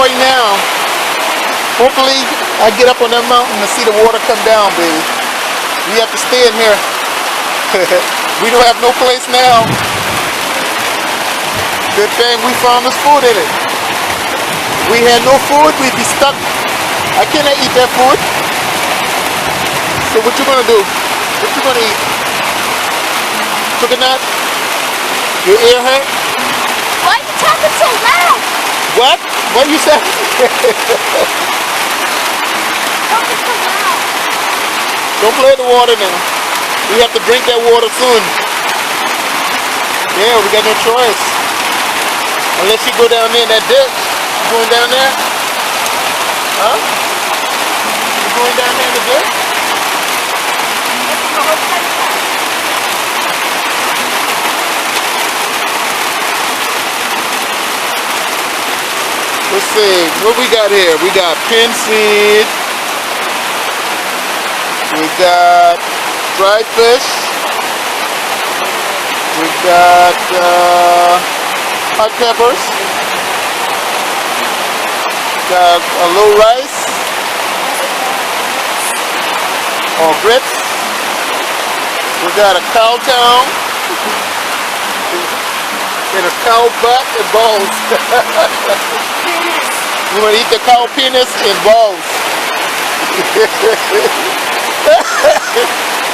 right now. Hopefully, I get up on that mountain and see the water come down, baby. We have to stay in here. We don't have no place now. Good thing we found this food in it. We had no food, we'd be stuck. I cannot eat that food. So what you gonna do? What you gonna eat? Coconut? Your ear hurt? Why are you talking so loud? What? What you say? Talking so loud. Don't play the water now. We have to drink that water soon. Yeah, we got no choice. Unless you go down there in that ditch. You going down there? Huh? You going down there in the ditch? Let's see, what we got here? We got pin seed. We got dried fish. We got hot peppers. Got a little rice. Or grits. We got a cow tongue. And a cow butt and balls. You want to eat the cow penis and balls.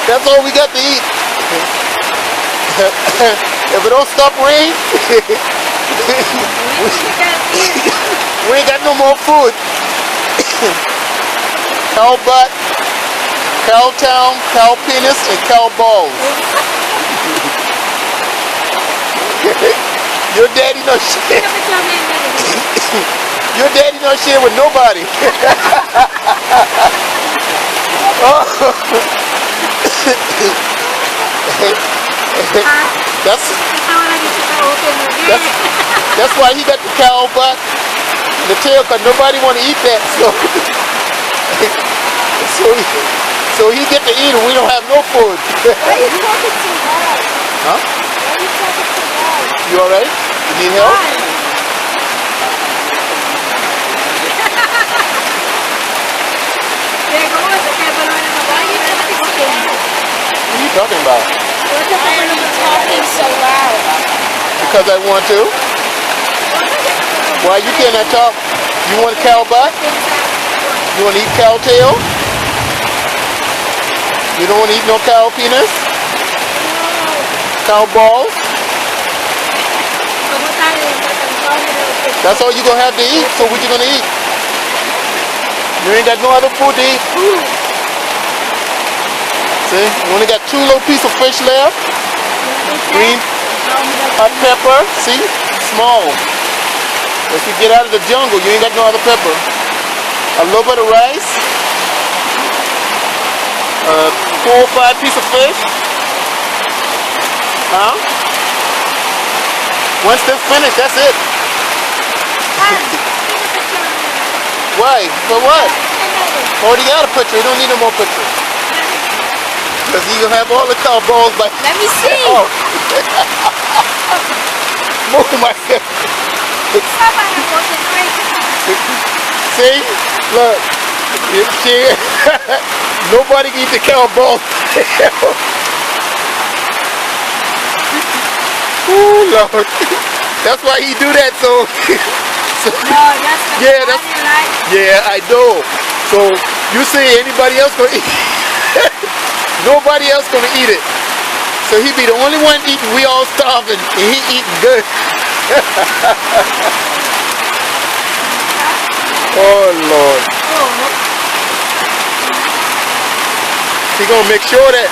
That's all we got to eat. If it don't stop rain, we ain't got no more food. Cow butt, cow tongue, cow penis, and cow balls. Your daddy no shit. Your daddy no share with nobody. That's why he got the cow butt and the tail, because nobody want to eat that. So he get to eat and we don't have no food. Why are you talking so loud? Huh? Why are you talking so loud? You alright? You need help? What are you talking about? Why are you talking so loud? Because I want to. Why you cannot talk? You want cow butt? You want to eat cow tail? You don't want to eat no cow penis? Cow balls? That's all you're going to have to eat, so what you going to eat? You ain't got no other food to eat. See, we only got 2 little pieces of fish left. Green, hot pepper, see, small. If you get out of the jungle, you ain't got no other pepper. A little bit of rice. 4 or 5 pieces of fish. Huh? Once this finished, that's it. Why? For what? Already got a picture. You don't need no more pictures. Because you're going to have all the cow balls by... Let me see. Oh. Move myself. See? Look. See? Nobody can eat the cow balls. Oh, Lord. That's why he do that, so... Yeah, I know. So you say anybody else gonna eat? Nobody else gonna eat it. So he be the only one eating. We all starving, and he eating good. Oh Lord. He gonna make sure that